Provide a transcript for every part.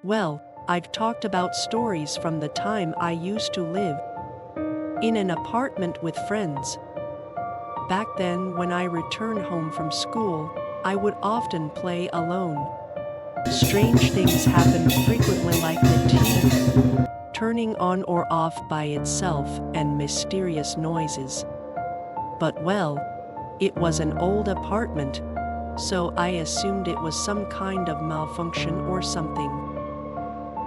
Well, I've talked about stories from the time I used to live in an apartment with friends. Back then, when I returned home from school, I would often play alone. Strange things happened frequently, like the TV turning on or off by itself and mysterious noises. But well, it was an old apartment, so I assumed it was some kind of malfunction or something.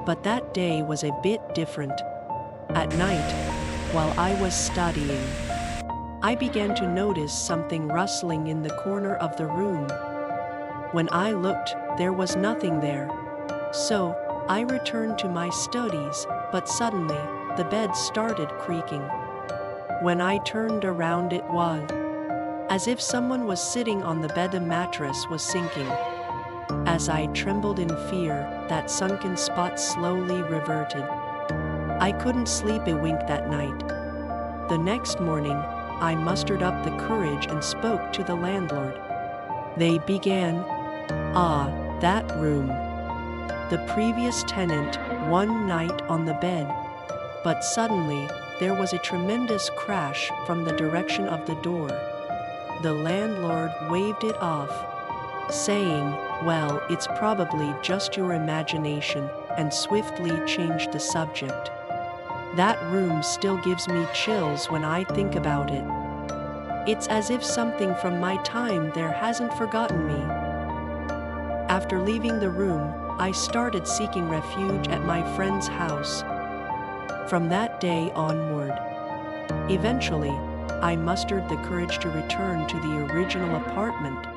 But that day was a bit different. At night, while I was studying, I began to notice something rustling in the corner of the room. When I looked, there was nothing there. So, I returned to my studies, but suddenly, the bed started creaking. When I turned around, it was as if someone was sitting on the bed. The mattress was sinking. As I trembled in fear, that sunken spot slowly reverted. I couldn't sleep a wink that night. The next morning, I mustered up the courage and spoke to the landlord. They began, that room. The previous tenant, one night on the bed. But suddenly, there was a tremendous crash from the direction of the door. The landlord waved it off, saying, "Well, it's probably just your imagination," and swiftly changed the subject. That room still gives me chills when I think about it. It's as if something from my time there hasn't forgotten me. After leaving the room, I started seeking refuge at my friend's house. From that day onward, eventually, I mustered the courage to return to the original apartment.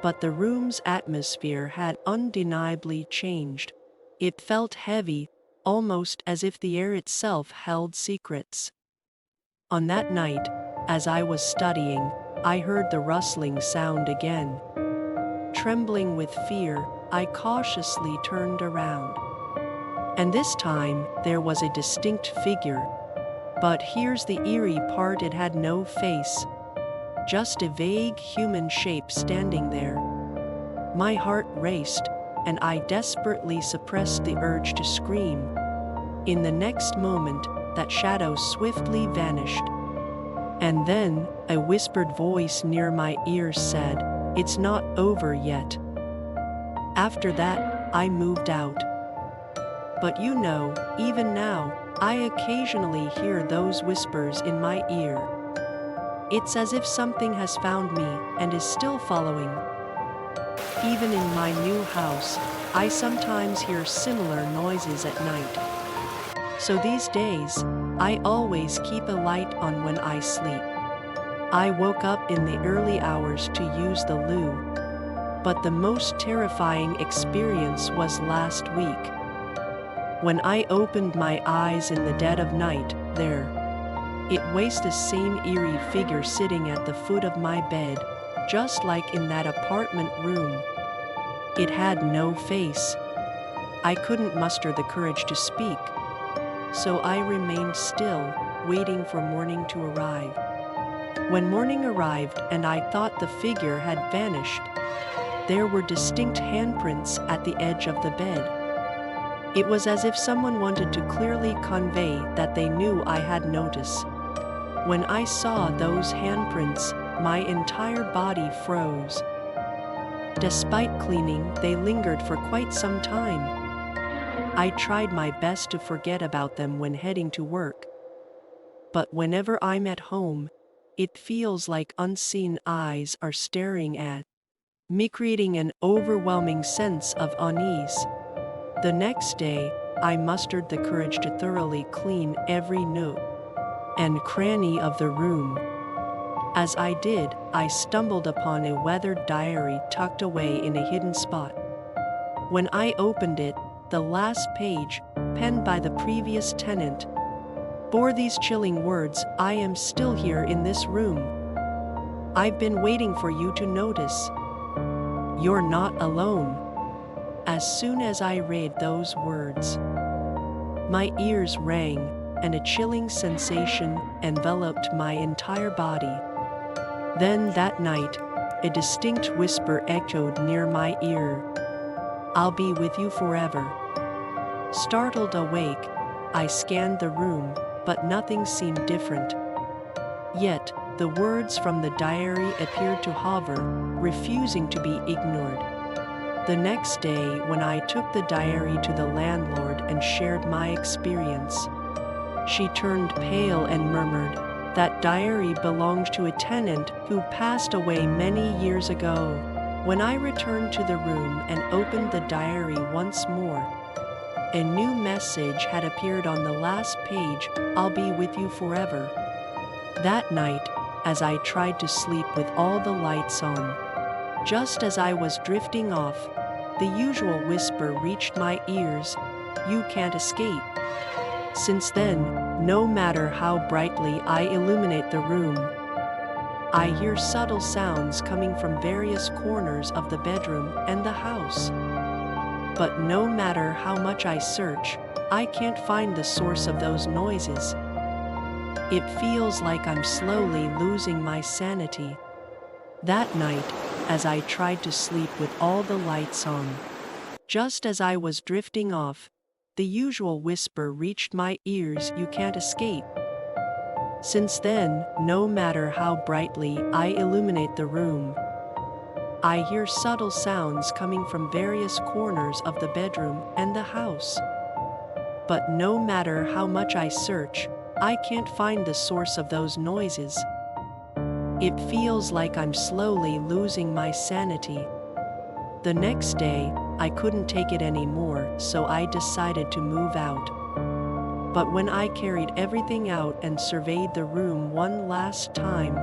But the room's atmosphere had undeniably changed. It felt heavy, almost as if the air itself held secrets. On that night, as I was studying, I heard the rustling sound again. Trembling with fear, I cautiously turned around. And this time, there was a distinct figure. But here's the eerie part: it had no face. Just a vague human shape standing there. My heart raced, and I desperately suppressed the urge to scream. In the next moment, that shadow swiftly vanished. And then, a whispered voice near my ear said, "It's not over yet." After that, I moved out. But you know, even now, I occasionally hear those whispers in my ear. It's as if something has found me and is still following. Even in my new house, I sometimes hear similar noises at night. So these days, I always keep a light on when I sleep. I woke up in the early hours to use the loo. But the most terrifying experience was last week. When I opened my eyes in the dead of night, there it was the same eerie figure sitting at the foot of my bed, just like in that apartment room. It had no face. I couldn't muster the courage to speak. So I remained still, waiting for morning to arrive. When morning arrived and I thought the figure had vanished, there were distinct handprints at the edge of the bed. It was as if someone wanted to clearly convey that they knew I had noticed. When I saw those handprints, my entire body froze. Despite cleaning, they lingered for quite some time. I tried my best to forget about them when heading to work. But whenever I'm at home, it feels like unseen eyes are staring at me, creating an overwhelming sense of unease. The next day, I mustered the courage to thoroughly clean every nook and cranny of the room. As I did, I stumbled upon a weathered diary tucked away in a hidden spot. When I opened it, the last page, penned by the previous tenant, bore these chilling words: "I am still here in this room. I've been waiting for you to notice. You're not alone." As soon as I read those words, my ears rang, and a chilling sensation enveloped my entire body. Then that night, a distinct whisper echoed near my ear: "I'll be with you forever." Startled awake, I scanned the room, but nothing seemed different. Yet, the words from the diary appeared to hover, refusing to be ignored. The next day, when I took the diary to the landlord and shared my experience, she turned pale and murmured, "That diary belonged to a tenant who passed away many years ago." When I returned to the room and opened the diary once more, a new message had appeared on the last page: "I'll be with you forever." That night, as I tried to sleep with all the lights on, just as I was drifting off, the usual whisper reached my ears: "You can't escape." Since then, no matter how brightly I illuminate the room, I hear subtle sounds coming from various corners of the bedroom and the house. But no matter how much I search, I can't find the source of those noises. It feels like I'm slowly losing my sanity. That night, as I tried to sleep with all the lights on, just as I was drifting off, the usual whisper reached my ears: "You can't escape." Since then, no matter how brightly I illuminate the room, I hear subtle sounds coming from various corners of the bedroom and the house. But no matter how much I search, I can't find the source of those noises. It feels like I'm slowly losing my sanity. The next day, I couldn't take it anymore, so I decided to move out. But when I carried everything out and surveyed the room one last time,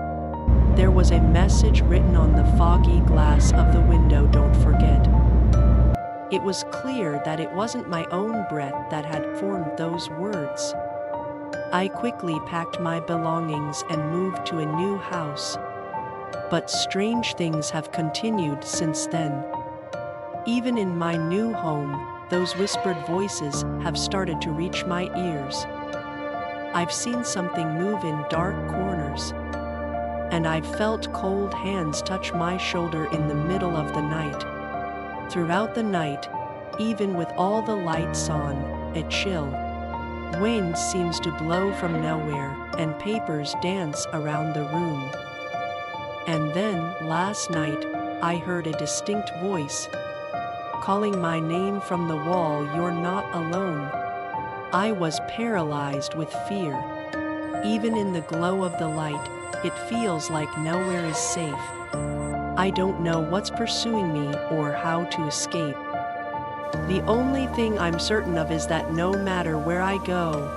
there was a message written on the foggy glass of the window: "Don't forget." It was clear that it wasn't my own breath that had formed those words. I quickly packed my belongings and moved to a new house. But strange things have continued since then. Even in my new home, those whispered voices have started to reach my ears. I've seen something move in dark corners, and I've felt cold hands touch my shoulder in the middle of the night. Throughout the night, even with all the lights on, a chill wind seems to blow from nowhere, and papers dance around the room. And then, last night, I heard a distinct voice calling my name from the wall: "You're not alone." I was paralyzed with fear. Even in the glow of the light, it feels like nowhere is safe. I don't know what's pursuing me or how to escape. The only thing I'm certain of is that no matter where I go,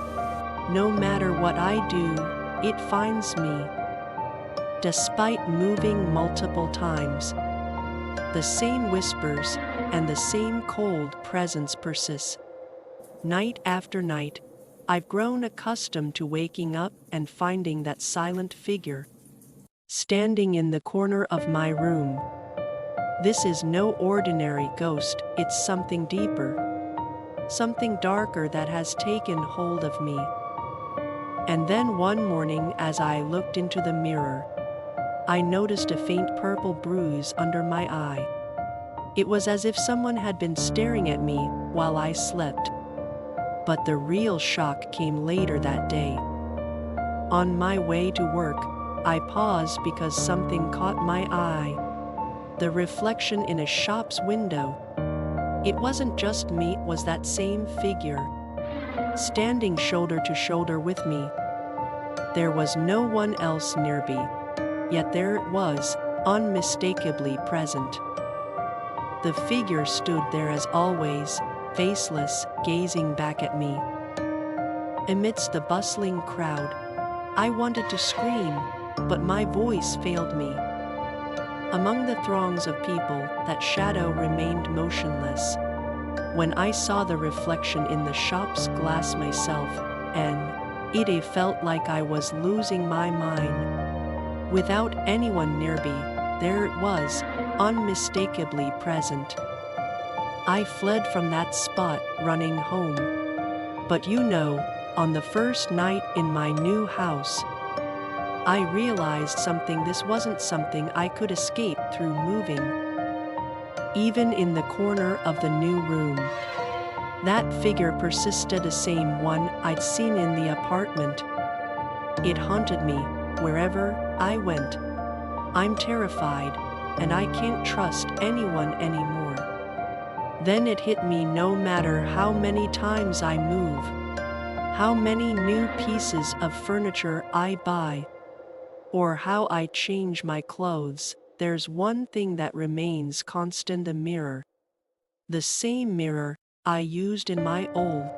no matter what I do, it finds me. Despite moving multiple times, the same whispers and the same cold presence persists. Night after night, I've grown accustomed to waking up and finding that silent figure standing in the corner of my room. This is no ordinary ghost, it's something deeper, something darker that has taken hold of me. And then one morning, as I looked into the mirror, I noticed a faint purple bruise under my eye. It was as if someone had been staring at me while I slept. But the real shock came later that day. On my way to work, I paused because something caught my eye. The reflection in a shop's window. It wasn't just me, it was that same figure, standing shoulder to shoulder with me. There was no one else near me, yet there it was, unmistakably present. The figure stood there as always, faceless, gazing back at me. Amidst the bustling crowd, I wanted to scream, but my voice failed me. Among the throngs of people, that shadow remained motionless. When I saw the reflection in the shop's glass myself, and it felt like I was losing my mind. Without anyone near me, there it was, unmistakably present. I fled from that spot, running home. But on the first night in my new house, I realized something. This wasn't something I could escape through moving. Even in the corner of the new room, That figure persisted, the same one I'd seen in the apartment. It haunted me wherever I went. I'm terrified, and I can't trust anyone anymore. Then it hit me: no matter how many times I move, how many new pieces of furniture I buy, or how I change my clothes, there's one thing that remains constant: the mirror. The same mirror I used in my old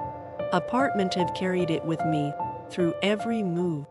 apartment. Have carried it with me through every move.